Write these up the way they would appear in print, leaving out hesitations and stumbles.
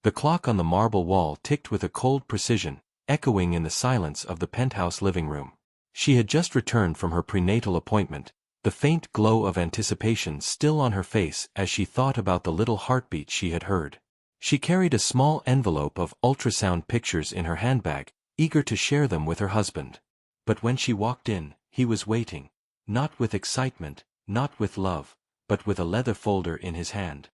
The clock on the marble wall ticked with a cold precision, echoing in the silence of the penthouse living room. She had just returned from her prenatal appointment, the faint glow of anticipation still on her face as she thought about the little heartbeat she had heard. She carried a small envelope of ultrasound pictures in her handbag, eager to share them with her husband. But when she walked in, he was waiting, not with excitement, not with love, but with a leather folder in his hand.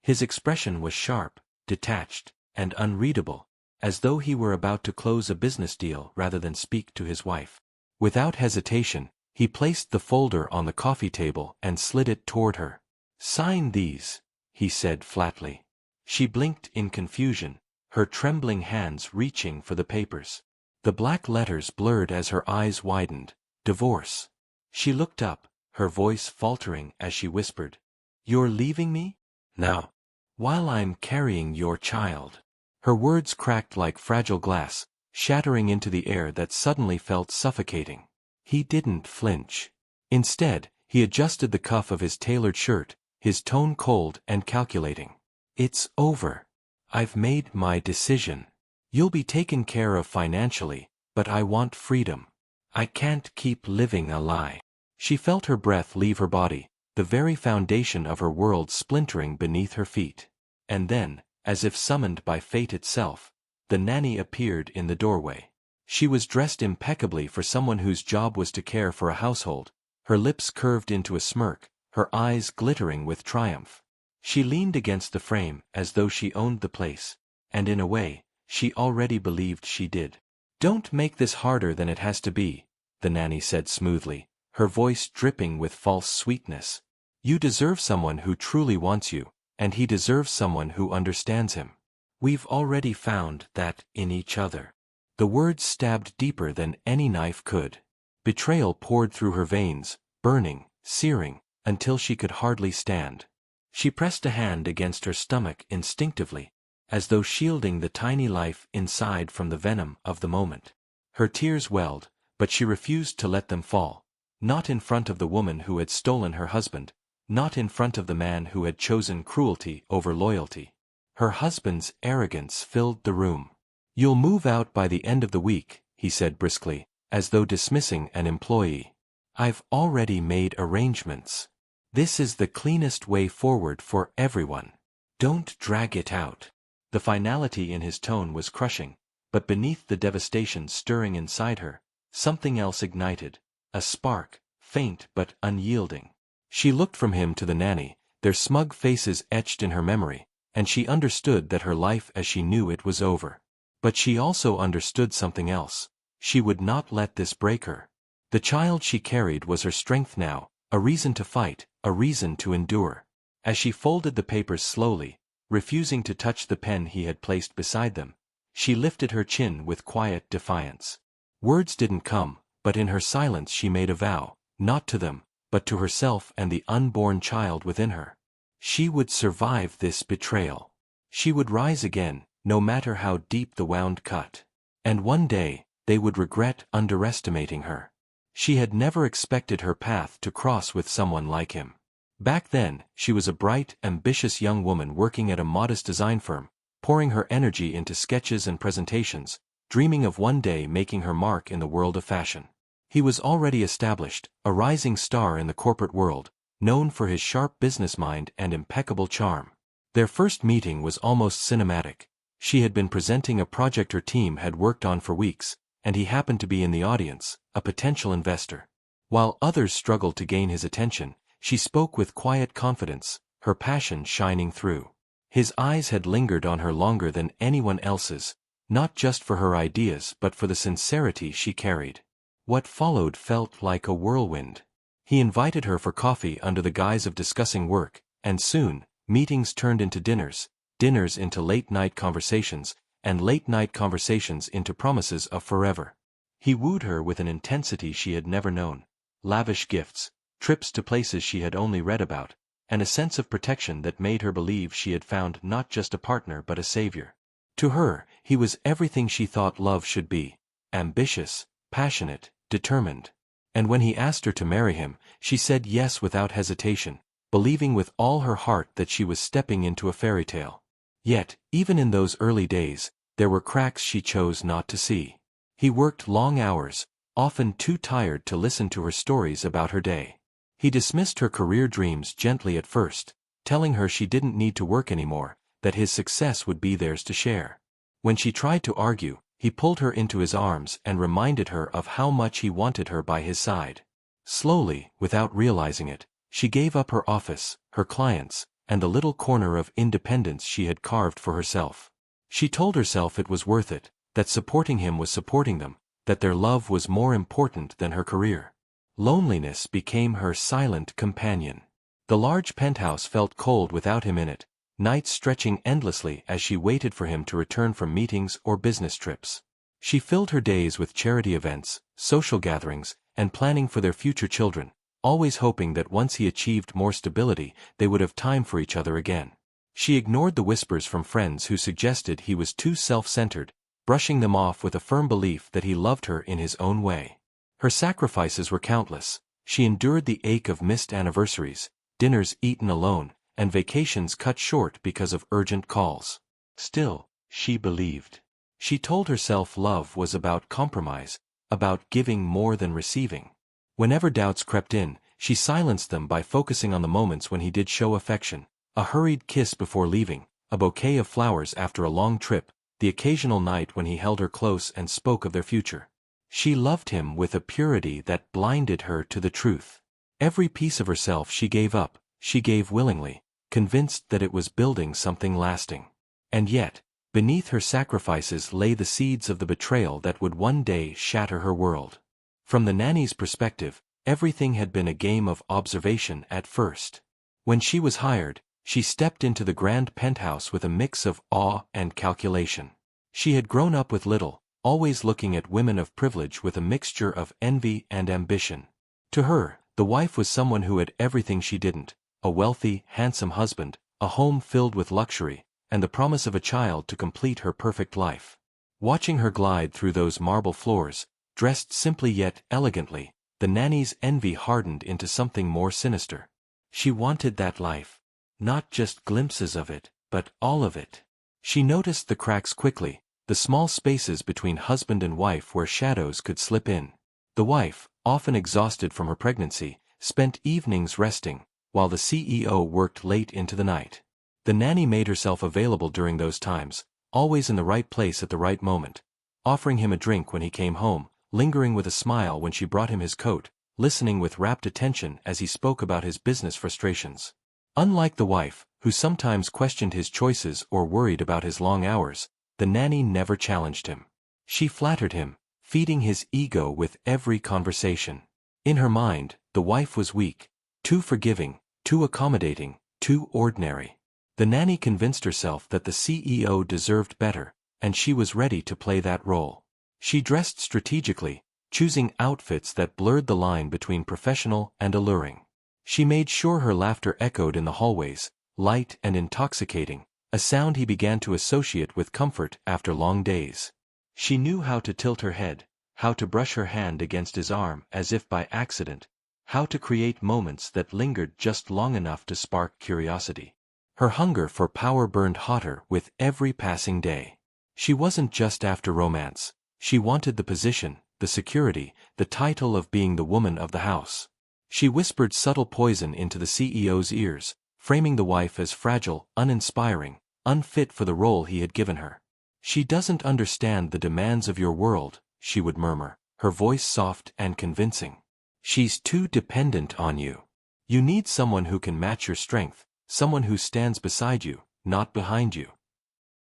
His expression was sharp, detached, and unreadable, as though he were about to close a business deal rather than speak to his wife. Without hesitation, he placed the folder on the coffee table and slid it toward her. "Sign these," he said flatly. She blinked in confusion, her trembling hands reaching for the papers. The black letters blurred as her eyes widened. Divorce. She looked up, her voice faltering as she whispered, "You're leaving me? Now? While I'm carrying your child." Her words cracked like fragile glass, shattering into the air that suddenly felt suffocating. He didn't flinch. Instead, he adjusted the cuff of his tailored shirt, his tone cold and calculating. "It's over. I've made my decision. You'll be taken care of financially, but I want freedom. I can't keep living a lie." She felt her breath leave her body, the very foundation of her world splintering beneath her feet. And then, as if summoned by fate itself, the nanny appeared in the doorway. She was dressed impeccably for someone whose job was to care for a household, her lips curved into a smirk, her eyes glittering with triumph. She leaned against the frame as though she owned the place, and in a way, she already believed she did. "Don't make this harder than it has to be," the nanny said smoothly, her voice dripping with false sweetness. "You deserve someone who truly wants you, and he deserves someone who understands him. We've already found that in each other." The words stabbed deeper than any knife could. Betrayal poured through her veins, burning, searing, until she could hardly stand. She pressed a hand against her stomach instinctively, as though shielding the tiny life inside from the venom of the moment. Her tears welled, but she refused to let them fall. Not in front of the woman who had stolen her husband, not in front of the man who had chosen cruelty over loyalty. Her husband's arrogance filled the room. "You'll move out by the end of the week," he said briskly, as though dismissing an employee. "I've already made arrangements. This is the cleanest way forward for everyone. Don't drag it out." The finality in his tone was crushing, but beneath the devastation stirring inside her, something else ignited, a spark, faint but unyielding. She looked from him to the nanny, their smug faces etched in her memory, and she understood that her life as she knew it was over. But she also understood something else. She would not let this break her. The child she carried was her strength now, a reason to fight, a reason to endure. As she folded the papers slowly, refusing to touch the pen he had placed beside them, she lifted her chin with quiet defiance. Words didn't come, but in her silence she made a vow, not to them, but to herself and the unborn child within her. She would survive this betrayal. She would rise again, no matter how deep the wound cut. And one day, they would regret underestimating her. She had never expected her path to cross with someone like him. Back then, she was a bright, ambitious young woman working at a modest design firm, pouring her energy into sketches and presentations, dreaming of one day making her mark in the world of fashion. He was already established, a rising star in the corporate world, known for his sharp business mind and impeccable charm. Their first meeting was almost cinematic. She had been presenting a project her team had worked on for weeks, and he happened to be in the audience, a potential investor. While others struggled to gain his attention, she spoke with quiet confidence, her passion shining through. His eyes had lingered on her longer than anyone else's, not just for her ideas but for the sincerity she carried. What followed felt like a whirlwind. He invited her for coffee under the guise of discussing work, and soon, meetings turned into dinners, dinners into late-night conversations, and late-night conversations into promises of forever. He wooed her with an intensity she had never known, lavish gifts, trips to places she had only read about, and a sense of protection that made her believe she had found not just a partner but a savior. To her, he was everything she thought love should be: ambitious, passionate, determined. And when he asked her to marry him, she said yes without hesitation, believing with all her heart that she was stepping into a fairy tale. Yet, even in those early days, there were cracks she chose not to see. He worked long hours, often too tired to listen to her stories about her day. He dismissed her career dreams gently at first, telling her she didn't need to work anymore, that his success would be theirs to share. When she tried to argue, he pulled her into his arms and reminded her of how much he wanted her by his side. Slowly, without realizing it, she gave up her office, her clients, and the little corner of independence she had carved for herself. She told herself it was worth it, that supporting him was supporting them, that their love was more important than her career. Loneliness became her silent companion. The large penthouse felt cold without him in it, nights stretching endlessly as she waited for him to return from meetings or business trips. She filled her days with charity events, social gatherings, and planning for their future children, always hoping that once he achieved more stability, they would have time for each other again. She ignored the whispers from friends who suggested he was too self-centered, brushing them off with a firm belief that he loved her in his own way. Her sacrifices were countless. She endured the ache of missed anniversaries, dinners eaten alone, and vacations cut short because of urgent calls. Still, she believed. She told herself love was about compromise, about giving more than receiving. Whenever doubts crept in, she silenced them by focusing on the moments when he did show affection, a hurried kiss before leaving, a bouquet of flowers after a long trip, the occasional night when he held her close and spoke of their future. She loved him with a purity that blinded her to the truth. Every piece of herself she gave up, she gave willingly, convinced that it was building something lasting. And yet, beneath her sacrifices lay the seeds of the betrayal that would one day shatter her world. From the nanny's perspective, everything had been a game of observation at first. When she was hired, she stepped into the grand penthouse with a mix of awe and calculation. She had grown up with little, always looking at women of privilege with a mixture of envy and ambition. To her, the wife was someone who had everything she didn't: a wealthy, handsome husband, a home filled with luxury, and the promise of a child to complete her perfect life. Watching her glide through those marble floors, dressed simply yet elegantly, the nanny's envy hardened into something more sinister. She wanted that life. Not just glimpses of it, but all of it. She noticed the cracks quickly, the small spaces between husband and wife where shadows could slip in. The wife, often exhausted from her pregnancy, spent evenings resting, while the CEO worked late into the night. The nanny made herself available during those times, always in the right place at the right moment, offering him a drink when he came home, lingering with a smile when she brought him his coat, listening with rapt attention as he spoke about his business frustrations. Unlike the wife, who sometimes questioned his choices or worried about his long hours, the nanny never challenged him. She flattered him, feeding his ego with every conversation. In her mind, the wife was weak, too forgiving, too accommodating, too ordinary. The nanny convinced herself that the CEO deserved better, and she was ready to play that role. She dressed strategically, choosing outfits that blurred the line between professional and alluring. She made sure her laughter echoed in the hallways, light and intoxicating, a sound he began to associate with comfort after long days. She knew how to tilt her head, how to brush her hand against his arm as if by accident, how to create moments that lingered just long enough to spark curiosity. Her hunger for power burned hotter with every passing day. She wasn't just after romance. She wanted the position, the security, the title of being the woman of the house. She whispered subtle poison into the CEO's ears, framing the wife as fragile, uninspiring, unfit for the role he had given her. "She doesn't understand the demands of your world," she would murmur, her voice soft and convincing. "She's too dependent on you. You need someone who can match your strength, someone who stands beside you, not behind you."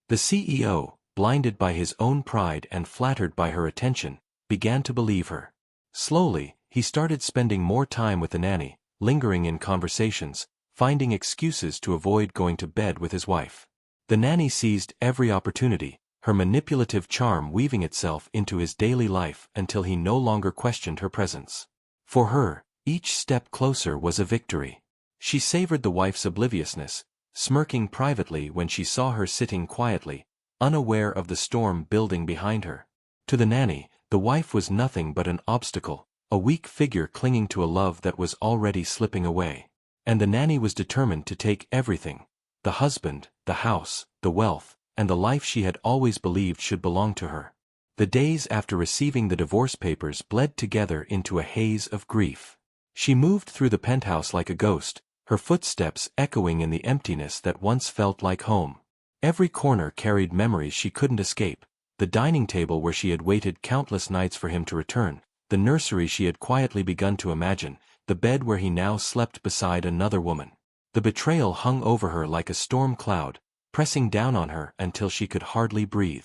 The CEO, blinded by his own pride and flattered by her attention, began to believe her. Slowly, he started spending more time with the nanny, lingering in conversations, finding excuses to avoid going to bed with his wife. The nanny seized every opportunity, her manipulative charm weaving itself into his daily life until he no longer questioned her presence. For her, each step closer was a victory. She savored the wife's obliviousness, smirking privately when she saw her sitting quietly, unaware of the storm building behind her. To the nanny, the wife was nothing but an obstacle, a weak figure clinging to a love that was already slipping away. And the nanny was determined to take everything: the husband, the house, the wealth, and the life she had always believed should belong to her. The days after receiving the divorce papers bled together into a haze of grief. She moved through the penthouse like a ghost, her footsteps echoing in the emptiness that once felt like home. Every corner carried memories she couldn't escape: the dining table where she had waited countless nights for him to return, the nursery she had quietly begun to imagine, the bed where he now slept beside another woman. The betrayal hung over her like a storm cloud, pressing down on her until she could hardly breathe.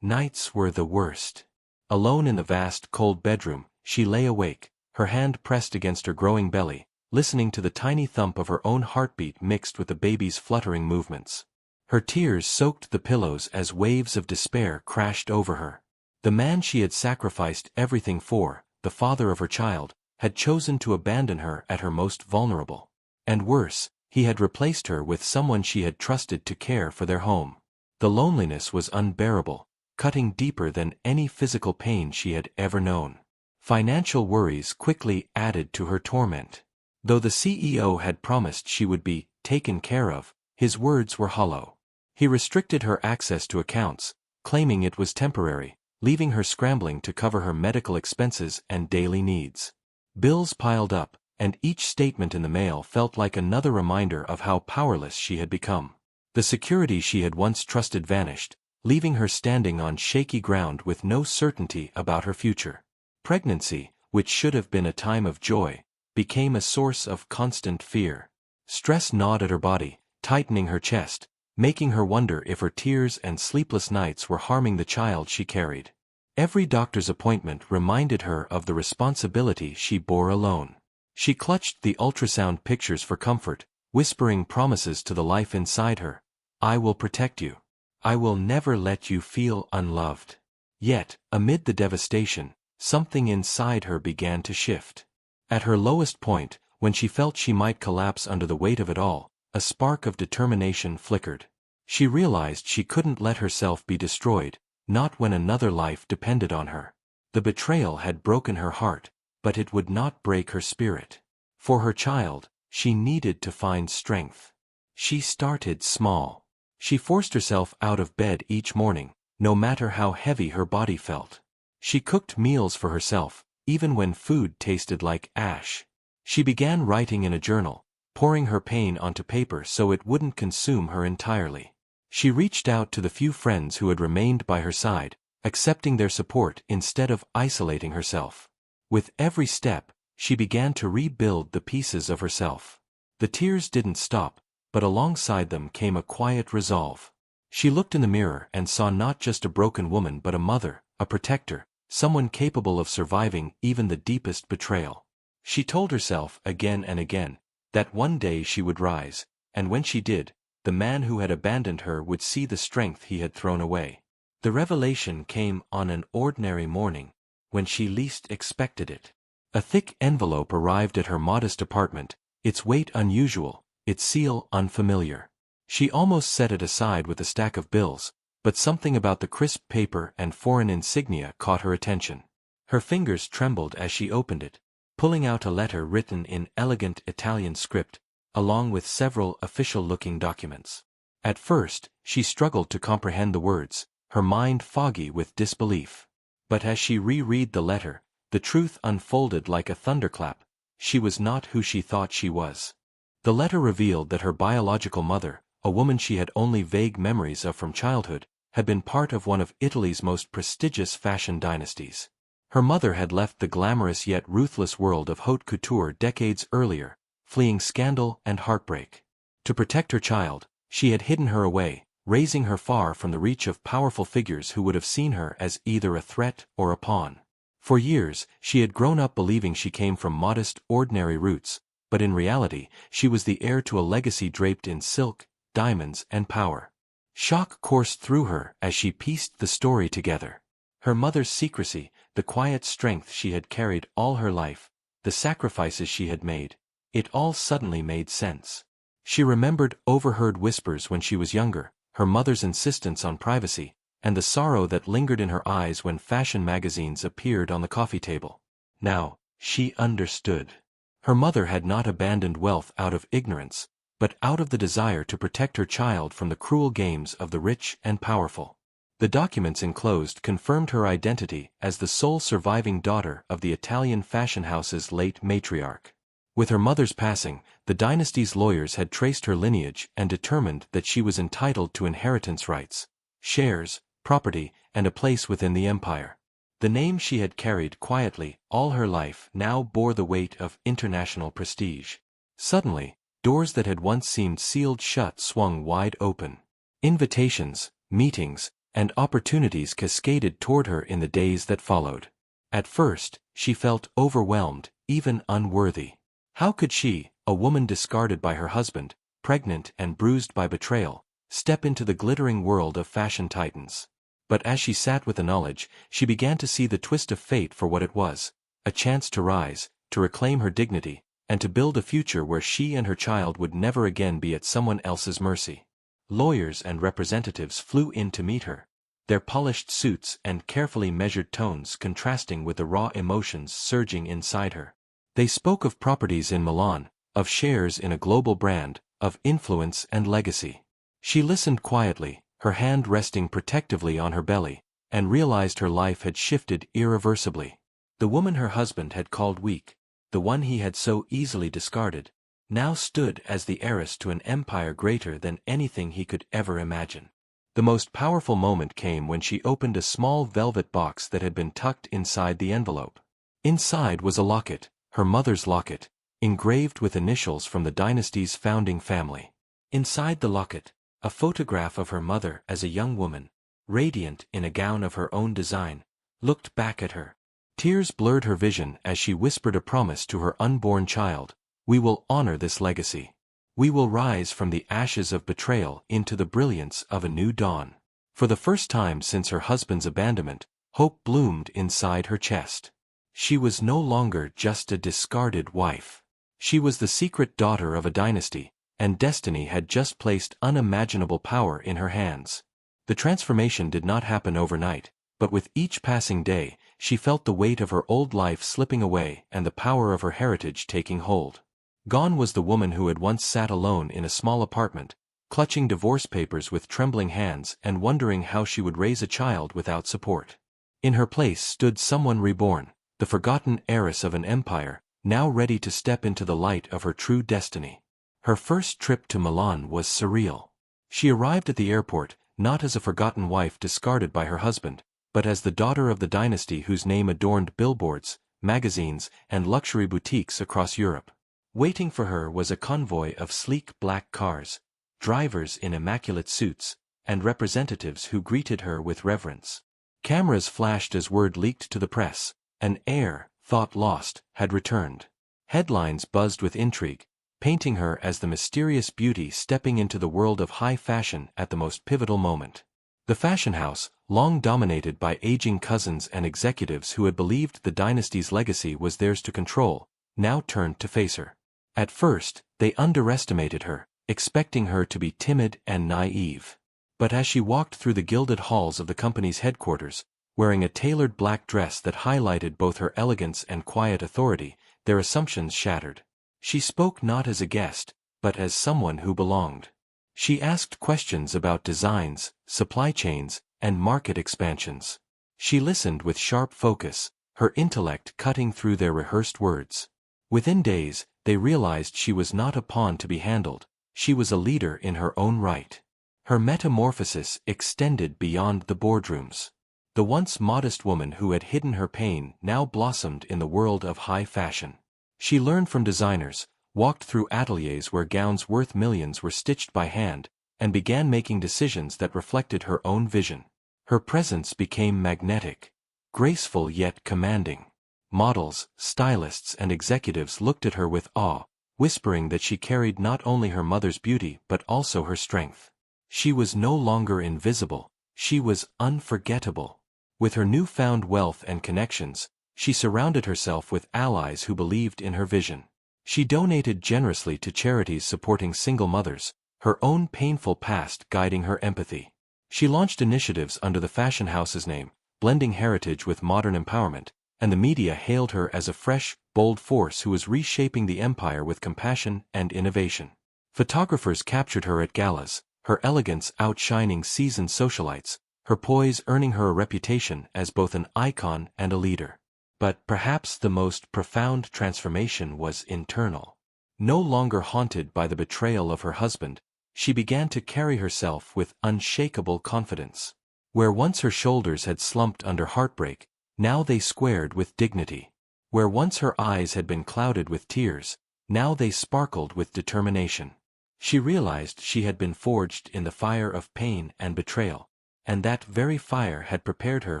Nights were the worst. Alone in the vast, cold bedroom, she lay awake, her hand pressed against her growing belly, listening to the tiny thump of her own heartbeat mixed with the baby's fluttering movements. Her tears soaked the pillows as waves of despair crashed over her. The man she had sacrificed everything for, the father of her child, had chosen to abandon her at her most vulnerable. And worse, he had replaced her with someone she had trusted to care for their home. The loneliness was unbearable, cutting deeper than any physical pain she had ever known. Financial worries quickly added to her torment. Though the CEO had promised she would be taken care of, his words were hollow. He restricted her access to accounts, claiming it was temporary, leaving her scrambling to cover her medical expenses and daily needs. Bills piled up, and each statement in the mail felt like another reminder of how powerless she had become. The security she had once trusted vanished, leaving her standing on shaky ground with no certainty about her future. Pregnancy, which should have been a time of joy, became a source of constant fear. Stress gnawed at her body, tightening her chest, making her wonder if her tears and sleepless nights were harming the child she carried. Every doctor's appointment reminded her of the responsibility she bore alone. She clutched the ultrasound pictures for comfort, whispering promises to the life inside her. "I will protect you. I will never let you feel unloved." Yet, amid the devastation, something inside her began to shift. At her lowest point, when she felt she might collapse under the weight of it all, a spark of determination flickered. She realized she couldn't let herself be destroyed, not when another life depended on her. The betrayal had broken her heart, but it would not break her spirit. For her child, she needed to find strength. She started small. She forced herself out of bed each morning, no matter how heavy her body felt. She cooked meals for herself, even when food tasted like ash. She began writing in a journal, pouring her pain onto paper so it wouldn't consume her entirely. She reached out to the few friends who had remained by her side, accepting their support instead of isolating herself. With every step, she began to rebuild the pieces of herself. The tears didn't stop, but alongside them came a quiet resolve. She looked in the mirror and saw not just a broken woman but a mother, a protector, someone capable of surviving even the deepest betrayal. She told herself again and again that one day she would rise, and when she did, the man who had abandoned her would see the strength he had thrown away. The revelation came on an ordinary morning, when she least expected it. A thick envelope arrived at her modest apartment, its weight unusual, its seal unfamiliar. She almost set it aside with a stack of bills, but something about the crisp paper and foreign insignia caught her attention. Her fingers trembled as she opened it, pulling out a letter written in elegant Italian script, along with several official-looking documents. At first, she struggled to comprehend the words, her mind foggy with disbelief. But as she reread the letter, the truth unfolded like a thunderclap: she was not who she thought she was. The letter revealed that her biological mother, a woman she had only vague memories of from childhood, had been part of one of Italy's most prestigious fashion dynasties. Her mother had left the glamorous yet ruthless world of haute couture decades earlier, fleeing scandal and heartbreak. To protect her child, she had hidden her away, raising her far from the reach of powerful figures who would have seen her as either a threat or a pawn. For years, she had grown up believing she came from modest, ordinary roots, but in reality, she was the heir to a legacy draped in silk, diamonds, and power. Shock coursed through her as she pieced the story together. Her mother's secrecy, the quiet strength she had carried all her life, the sacrifices she had made, it all suddenly made sense. She remembered overheard whispers when she was younger, her mother's insistence on privacy, and the sorrow that lingered in her eyes when fashion magazines appeared on the coffee table. Now, she understood. Her mother had not abandoned wealth out of ignorance, but out of the desire to protect her child from the cruel games of the rich and powerful. The documents enclosed confirmed her identity as the sole surviving daughter of the Italian fashion house's late matriarch. With her mother's passing, the dynasty's lawyers had traced her lineage and determined that she was entitled to inheritance rights, shares, property, and a place within the empire. The name she had carried quietly all her life now bore the weight of international prestige. Suddenly, doors that had once seemed sealed shut swung wide open. Invitations, meetings, and opportunities cascaded toward her in the days that followed. At first, she felt overwhelmed, even unworthy. How could she, a woman discarded by her husband, pregnant and bruised by betrayal, step into the glittering world of fashion titans? But as she sat with the knowledge, she began to see the twist of fate for what it was: a chance to rise, to reclaim her dignity, and to build a future where she and her child would never again be at someone else's mercy. Lawyers and representatives flew in to meet her, their polished suits and carefully measured tones contrasting with the raw emotions surging inside her. They spoke of properties in Milan, of shares in a global brand, of influence and legacy. She listened quietly, her hand resting protectively on her belly, and realized her life had shifted irreversibly. The woman her husband had called weak, the one he had so easily discarded, now stood as the heiress to an empire greater than anything he could ever imagine. The most powerful moment came when she opened a small velvet box that had been tucked inside the envelope. Inside was a locket, her mother's locket, engraved with initials from the dynasty's founding family. Inside the locket, a photograph of her mother as a young woman, radiant in a gown of her own design, looked back at her. Tears blurred her vision as she whispered a promise to her unborn child: "We will honor this legacy. We will rise from the ashes of betrayal into the brilliance of a new dawn." For the first time since her husband's abandonment, hope bloomed inside her chest. She was no longer just a discarded wife. She was the secret daughter of a dynasty, and destiny had just placed unimaginable power in her hands. The transformation did not happen overnight, but with each passing day, she felt the weight of her old life slipping away and the power of her heritage taking hold. Gone was the woman who had once sat alone in a small apartment, clutching divorce papers with trembling hands and wondering how she would raise a child without support. In her place stood someone reborn, the forgotten heiress of an empire, now ready to step into the light of her true destiny. Her first trip to Milan was surreal. She arrived at the airport, not as a forgotten wife discarded by her husband, but as the daughter of the dynasty whose name adorned billboards, magazines, and luxury boutiques across Europe. Waiting for her was a convoy of sleek black cars, drivers in immaculate suits, and representatives who greeted her with reverence. Cameras flashed as word leaked to the press: an heir, thought lost, had returned. Headlines buzzed with intrigue, painting her as the mysterious beauty stepping into the world of high fashion at the most pivotal moment. The fashion house, long dominated by aging cousins and executives who had believed the dynasty's legacy was theirs to control, now turned to face her. At first, they underestimated her, expecting her to be timid and naive. But as she walked through the gilded halls of the company's headquarters, wearing a tailored black dress that highlighted both her elegance and quiet authority, their assumptions shattered. She spoke not as a guest, but as someone who belonged. She asked questions about designs, supply chains, and market expansions. She listened with sharp focus, her intellect cutting through their rehearsed words. Within days, they realized she was not a pawn to be handled, she was a leader in her own right. Her metamorphosis extended beyond the boardrooms. The once modest woman who had hidden her pain now blossomed in the world of high fashion. She learned from designers, walked through ateliers where gowns worth millions were stitched by hand, and began making decisions that reflected her own vision. Her presence became magnetic, graceful yet commanding. Models, stylists, and executives looked at her with awe, whispering that she carried not only her mother's beauty but also her strength. She was no longer invisible, she was unforgettable. With her newfound wealth and connections, she surrounded herself with allies who believed in her vision. She donated generously to charities supporting single mothers, her own painful past guiding her empathy. She launched initiatives under the fashion house's name, blending heritage with modern empowerment, and the media hailed her as a fresh, bold force who was reshaping the empire with compassion and innovation. Photographers captured her at galas, her elegance outshining seasoned socialites, her poise earning her a reputation as both an icon and a leader. But perhaps the most profound transformation was internal. No longer haunted by the betrayal of her husband, she began to carry herself with unshakable confidence. Where once her shoulders had slumped under heartbreak, now they squared with dignity. Where once her eyes had been clouded with tears, now they sparkled with determination. She realized she had been forged in the fire of pain and betrayal, and that very fire had prepared her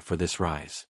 for this rise.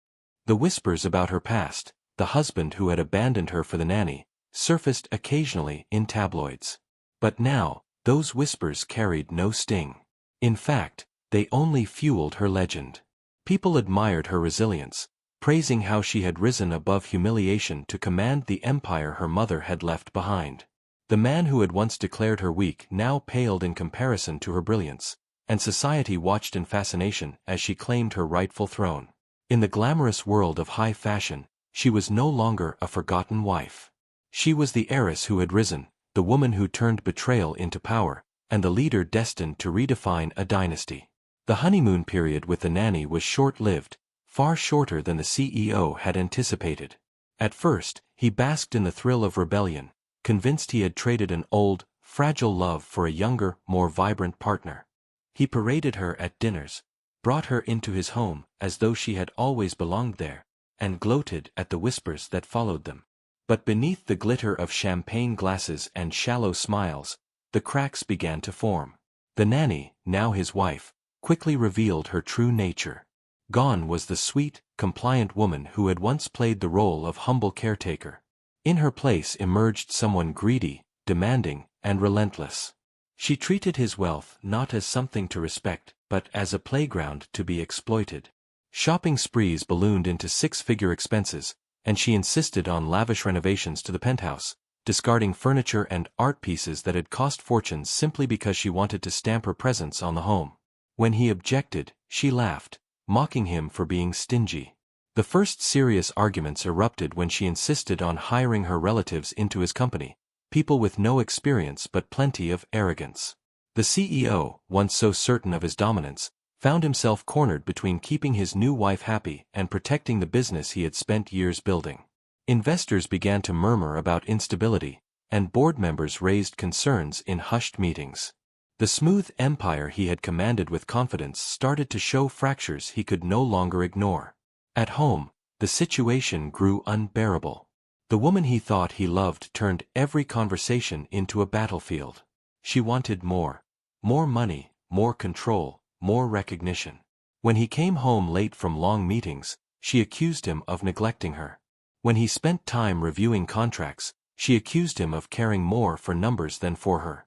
The whispers about her past, the husband who had abandoned her for the nanny, surfaced occasionally in tabloids. But now, those whispers carried no sting. In fact, they only fueled her legend. People admired her resilience, praising how she had risen above humiliation to command the empire her mother had left behind. The man who had once declared her weak now paled in comparison to her brilliance, and society watched in fascination as she claimed her rightful throne. In the glamorous world of high fashion, she was no longer a forgotten wife. She was the heiress who had risen, the woman who turned betrayal into power, and the leader destined to redefine a dynasty. The honeymoon period with the nanny was short-lived, far shorter than the CEO had anticipated. At first, he basked in the thrill of rebellion, convinced he had traded an old, fragile love for a younger, more vibrant partner. He paraded her at dinners, brought her into his home as though she had always belonged there, and gloated at the whispers that followed them. But beneath the glitter of champagne glasses and shallow smiles, the cracks began to form. The nanny, now his wife, quickly revealed her true nature. Gone was the sweet, compliant woman who had once played the role of humble caretaker. In her place emerged someone greedy, demanding, and relentless. She treated his wealth not as something to respect, but as a playground to be exploited. Shopping sprees ballooned into six-figure expenses, and she insisted on lavish renovations to the penthouse, discarding furniture and art pieces that had cost fortunes simply because she wanted to stamp her presence on the home. When he objected, she laughed, mocking him for being stingy. The first serious arguments erupted when she insisted on hiring her relatives into his company, people with no experience but plenty of arrogance. The CEO, once so certain of his dominance, found himself cornered between keeping his new wife happy and protecting the business he had spent years building. Investors began to murmur about instability, and board members raised concerns in hushed meetings. The smooth empire he had commanded with confidence started to show fractures he could no longer ignore. At home, the situation grew unbearable. The woman he thought he loved turned every conversation into a battlefield. She wanted more. More money, more control, more recognition. When he came home late from long meetings, she accused him of neglecting her. When he spent time reviewing contracts, she accused him of caring more for numbers than for her.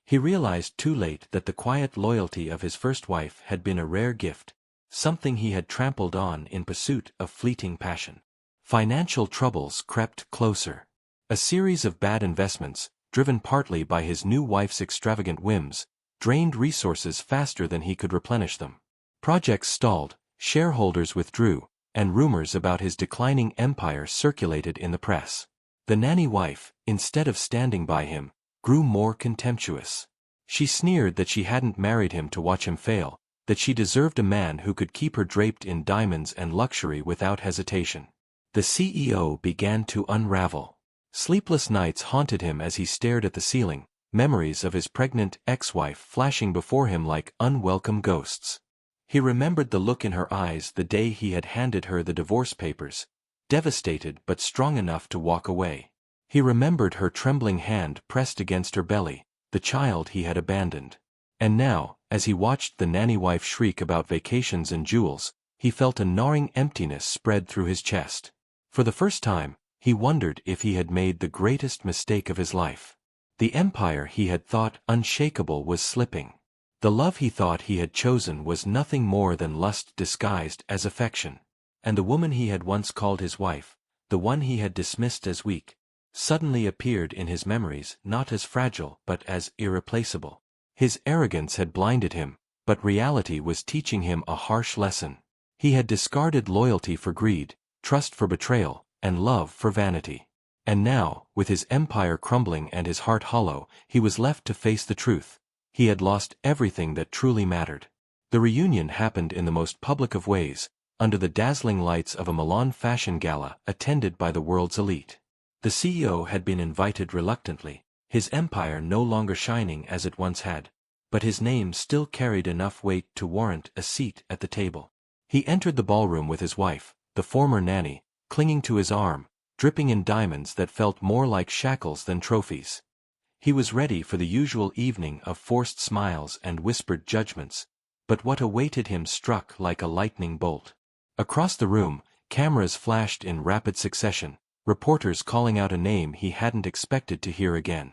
He realized too late that the quiet loyalty of his first wife had been a rare gift, something he had trampled on in pursuit of fleeting passion. Financial troubles crept closer. A series of bad investments, driven partly by his new wife's extravagant whims, drained resources faster than he could replenish them. Projects stalled, shareholders withdrew, and rumors about his declining empire circulated in the press. The nanny wife, instead of standing by him, grew more contemptuous. She sneered that she hadn't married him to watch him fail, that she deserved a man who could keep her draped in diamonds and luxury without hesitation. The CEO began to unravel. Sleepless nights haunted him as he stared at the ceiling, memories of his pregnant ex-wife flashing before him like unwelcome ghosts. He remembered the look in her eyes the day he had handed her the divorce papers, devastated but strong enough to walk away. He remembered her trembling hand pressed against her belly, the child he had abandoned. And now, as he watched the nanny wife shriek about vacations and jewels, he felt a gnawing emptiness spread through his chest. For the first time, he wondered if he had made the greatest mistake of his life. The empire he had thought unshakable was slipping. The love he thought he had chosen was nothing more than lust disguised as affection. And the woman he had once called his wife, the one he had dismissed as weak, suddenly appeared in his memories not as fragile but as irreplaceable. His arrogance had blinded him, but reality was teaching him a harsh lesson. He had discarded loyalty for greed, trust for betrayal, and love for vanity. And now, with his empire crumbling and his heart hollow, he was left to face the truth. He had lost everything that truly mattered. The reunion happened in the most public of ways, under the dazzling lights of a Milan fashion gala attended by the world's elite. The CEO had been invited reluctantly, his empire no longer shining as it once had, but his name still carried enough weight to warrant a seat at the table. He entered the ballroom with his wife, the former Nanny, clinging to his arm, dripping in diamonds that felt more like shackles than trophies. He was ready for the usual evening of forced smiles and whispered judgments, but what awaited him struck like a lightning bolt. Across the room, cameras flashed in rapid succession, reporters calling out a name he hadn't expected to hear again.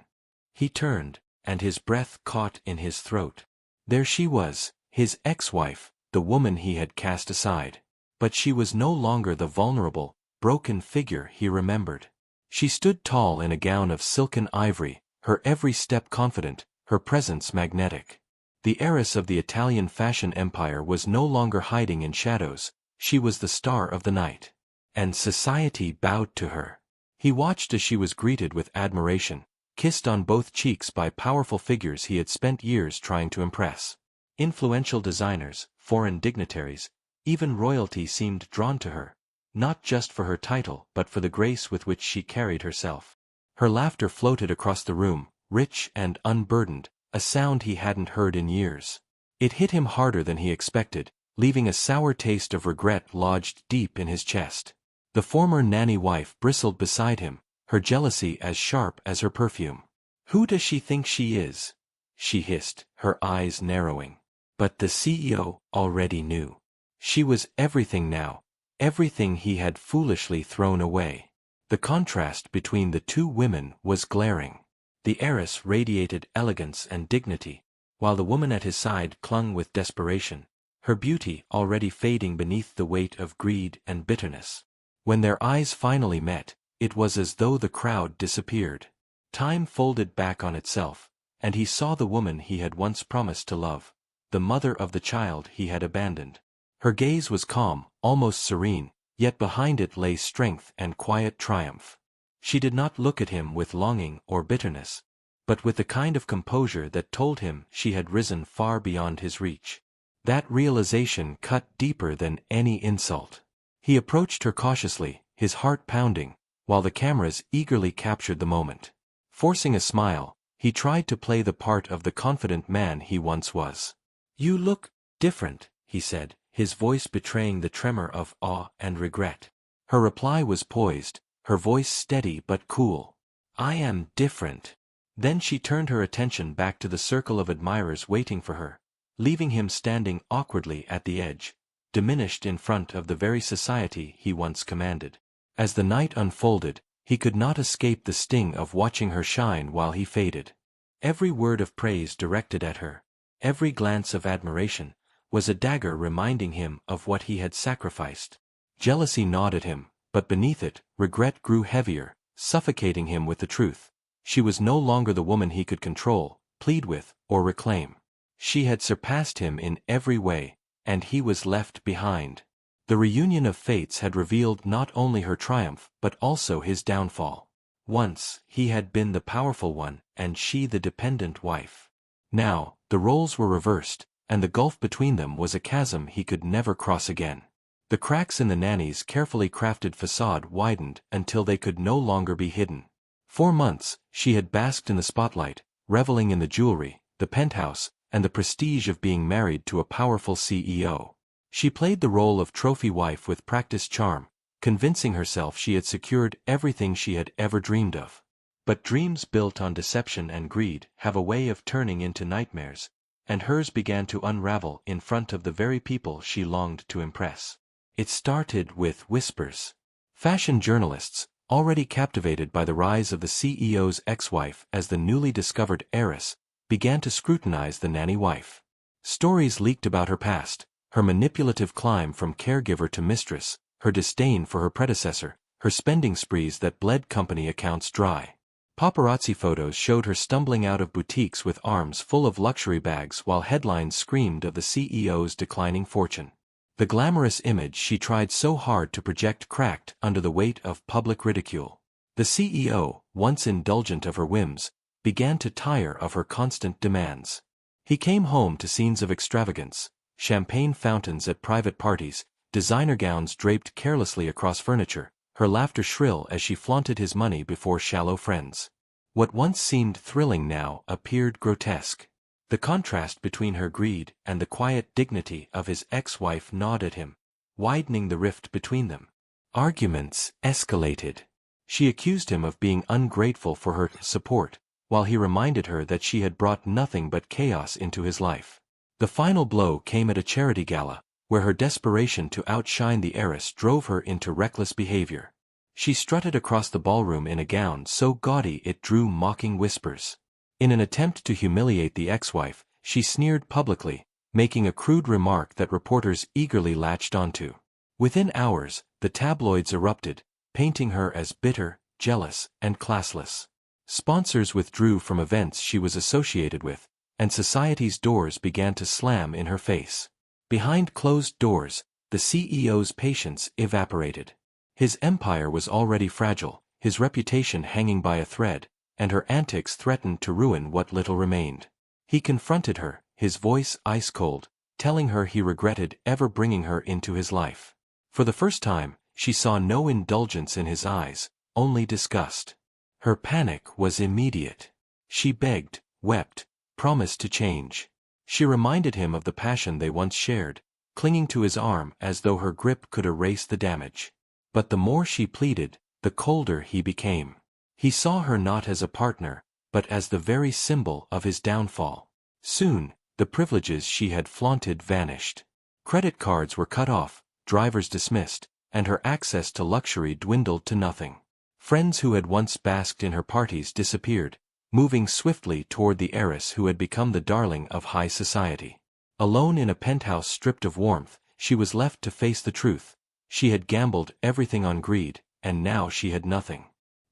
He turned, and his breath caught in his throat. There she was, his ex-wife, the woman he had cast aside. But she was no longer the vulnerable, broken figure he remembered. She stood tall in a gown of silken ivory, her every step confident, her presence magnetic. The heiress of the Italian fashion empire was no longer hiding in shadows, she was the star of the night. And society bowed to her. He watched as she was greeted with admiration, kissed on both cheeks by powerful figures he had spent years trying to impress. Influential designers, foreign dignitaries, even royalty seemed drawn to her, not just for her title but for the grace with which she carried herself. Her laughter floated across the room, rich and unburdened, a sound he hadn't heard in years. It hit him harder than he expected, leaving a sour taste of regret lodged deep in his chest. The former Nanny wife bristled beside him, her jealousy as sharp as her perfume. "Who does she think she is?" she hissed, her eyes narrowing. But the CEO already knew. She was everything now, everything he had foolishly thrown away. The contrast between the two women was glaring. The heiress radiated elegance and dignity, while the woman at his side clung with desperation, her beauty already fading beneath the weight of greed and bitterness. When their eyes finally met, it was as though the crowd disappeared. Time folded back on itself, and he saw the woman he had once promised to love, the mother of the child he had abandoned. Her gaze was calm, almost serene, yet behind it lay strength and quiet triumph. She did not look at him with longing or bitterness, but with the kind of composure that told him she had risen far beyond his reach. That realization cut deeper than any insult. He approached her cautiously, his heart pounding, while the cameras eagerly captured the moment. Forcing a smile, he tried to play the part of the confident man he once was. "You look different," he said, his voice betraying the tremor of awe and regret. Her reply was poised, her voice steady but cool. "I am different." Then she turned her attention back to the circle of admirers waiting for her, leaving him standing awkwardly at the edge, diminished in front of the very society he once commanded. As the night unfolded, he could not escape the sting of watching her shine while he faded. Every word of praise directed at her, every glance of admiration, was a dagger reminding him of what he had sacrificed. Jealousy gnawed at him, but beneath it, regret grew heavier, suffocating him with the truth. She was no longer the woman he could control, plead with, or reclaim. She had surpassed him in every way, and he was left behind. The reunion of fates had revealed not only her triumph but also his downfall. Once, he had been the powerful one, and she the dependent wife. Now, the roles were reversed, and the gulf between them was a chasm he could never cross again. The cracks in the nanny's carefully crafted facade widened until they could no longer be hidden. For months, she had basked in the spotlight, reveling in the jewelry, the penthouse, and the prestige of being married to a powerful CEO. She played the role of trophy wife with practiced charm, convincing herself she had secured everything she had ever dreamed of. But dreams built on deception and greed have a way of turning into nightmares, and hers began to unravel in front of the very people she longed to impress. It started with whispers. Fashion journalists, already captivated by the rise of the CEO's ex-wife as the newly discovered heiress, began to scrutinize the nanny wife. Stories leaked about her past, her manipulative climb from caregiver to mistress, her disdain for her predecessor, her spending sprees that bled company accounts dry. Paparazzi photos showed her stumbling out of boutiques with arms full of luxury bags while headlines screamed of the CEO's declining fortune. The glamorous image she tried so hard to project cracked under the weight of public ridicule. The CEO, once indulgent of her whims, began to tire of her constant demands. He came home to scenes of extravagance, champagne fountains at private parties, designer gowns draped carelessly across furniture, her laughter shrill as she flaunted his money before shallow friends. What once seemed thrilling now appeared grotesque. The contrast between her greed and the quiet dignity of his ex-wife gnawed at him, widening the rift between them. Arguments escalated. She accused him of being ungrateful for her support, while he reminded her that she had brought nothing but chaos into his life. The final blow came at a charity gala, where her desperation to outshine the heiress drove her into reckless behavior. She strutted across the ballroom in a gown so gaudy it drew mocking whispers. In an attempt to humiliate the ex-wife, she sneered publicly, making a crude remark that reporters eagerly latched onto. Within hours, the tabloids erupted, painting her as bitter, jealous, and classless. Sponsors withdrew from events she was associated with, and society's doors began to slam in her face. Behind closed doors, the CEO's patience evaporated. His empire was already fragile, his reputation hanging by a thread, and her antics threatened to ruin what little remained. He confronted her, his voice ice-cold, telling her he regretted ever bringing her into his life. For the first time, she saw no indulgence in his eyes, only disgust. Her panic was immediate. She begged, wept, promised to change. She reminded him of the passion they once shared, clinging to his arm as though her grip could erase the damage. But the more she pleaded, the colder he became. He saw her not as a partner, but as the very symbol of his downfall. Soon, the privileges she had flaunted vanished. Credit cards were cut off, drivers dismissed, and her access to luxury dwindled to nothing. Friends who had once basked in her parties disappeared, moving swiftly toward the heiress who had become the darling of high society. Alone in a penthouse stripped of warmth, she was left to face the truth. She had gambled everything on greed, and now she had nothing.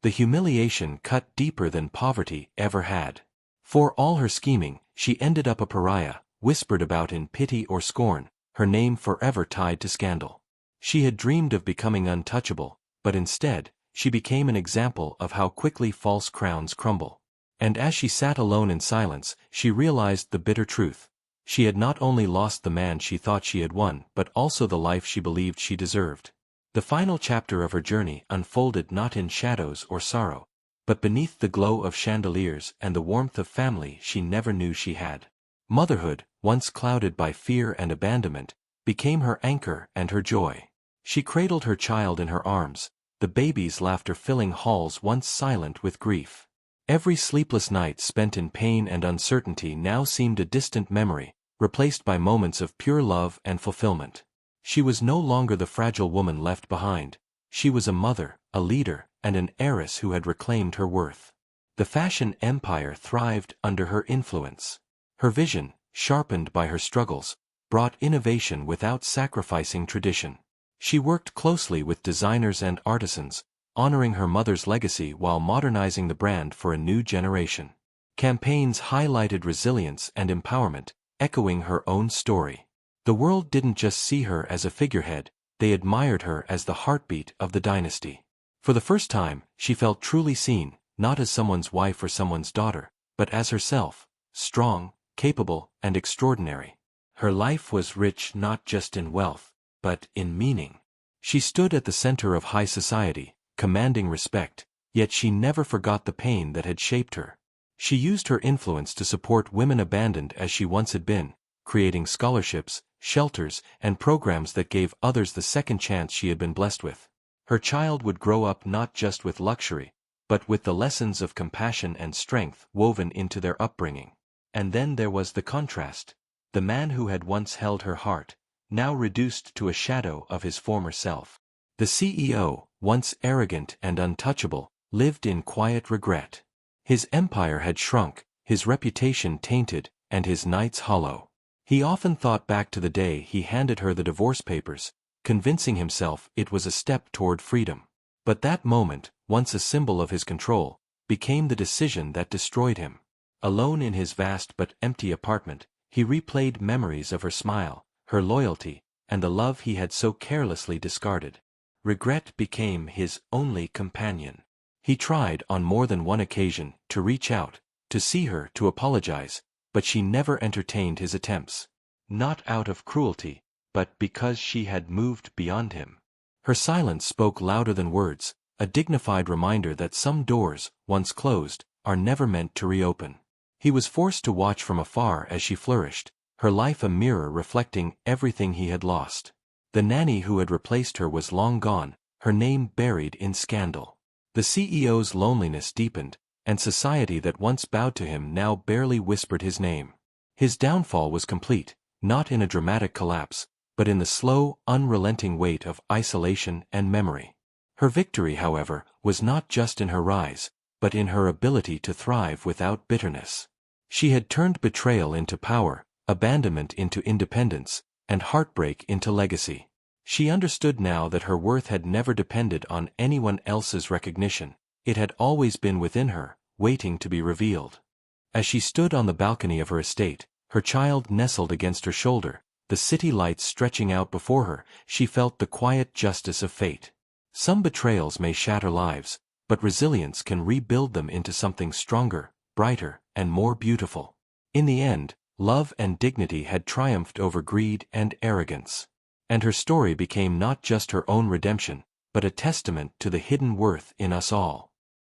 The humiliation cut deeper than poverty ever had. For all her scheming, she ended up a pariah, whispered about in pity or scorn, her name forever tied to scandal. She had dreamed of becoming untouchable, but instead, she became an example of how quickly false crowns crumble. And as she sat alone in silence, she realized the bitter truth. She had not only lost the man she thought she had won, but also the life she believed she deserved. The final chapter of her journey unfolded not in shadows or sorrow, but beneath the glow of chandeliers and the warmth of family she never knew she had. Motherhood, once clouded by fear and abandonment, became her anchor and her joy. She cradled her child in her arms, the baby's laughter filling halls once silent with grief. Every sleepless night spent in pain and uncertainty now seemed a distant memory, replaced by moments of pure love and fulfillment. She was no longer the fragile woman left behind. She was a mother, a leader, and an heiress who had reclaimed her worth. The fashion empire thrived under her influence. Her vision, sharpened by her struggles, brought innovation without sacrificing tradition. She worked closely with designers and artisans, honoring her mother's legacy while modernizing the brand for a new generation. Campaigns highlighted resilience and empowerment, echoing her own story. The world didn't just see her as a figurehead, they admired her as the heartbeat of the dynasty. For the first time, she felt truly seen, not as someone's wife or someone's daughter, but as herself, strong, capable, and extraordinary. Her life was rich not just in wealth, but in meaning. She stood at the center of high society, commanding respect, yet she never forgot the pain that had shaped her. She used her influence to support women abandoned as she once had been, creating scholarships, shelters, and programs that gave others the second chance she had been blessed with. Her child would grow up not just with luxury, but with the lessons of compassion and strength woven into their upbringing. And then there was the contrast. The man who had once held her heart, now reduced to a shadow of his former self. The CEO, once arrogant and untouchable, lived in quiet regret. His empire had shrunk, his reputation tainted, and his nights hollow. He often thought back to the day he handed her the divorce papers, convincing himself it was a step toward freedom. But that moment, once a symbol of his control, became the decision that destroyed him. Alone in his vast but empty apartment, he replayed memories of her smile, her loyalty, and the love he had so carelessly discarded. Regret became his only companion. He tried on more than one occasion to reach out, to see her, to apologize, but she never entertained his attempts. Not out of cruelty, but because she had moved beyond him. Her silence spoke louder than words, a dignified reminder that some doors, once closed, are never meant to reopen. He was forced to watch from afar as she flourished, her life a mirror reflecting everything he had lost. The nanny who had replaced her was long gone, her name buried in scandal. The CEO's loneliness deepened, and society that once bowed to him now barely whispered his name. His downfall was complete, not in a dramatic collapse, but in the slow, unrelenting weight of isolation and memory. Her victory, however, was not just in her rise, but in her ability to thrive without bitterness. She had turned betrayal into power, abandonment into independence, and heartbreak into legacy. She understood now that her worth had never depended on anyone else's recognition, it had always been within her, waiting to be revealed. As she stood on the balcony of her estate, her child nestled against her shoulder, the city lights stretching out before her, she felt the quiet justice of fate. Some betrayals may shatter lives, but resilience can rebuild them into something stronger, brighter, and more beautiful. In the end, love and dignity had triumphed over greed and arrogance. And her story became not just her own redemption, but a testament to the hidden worth in us all.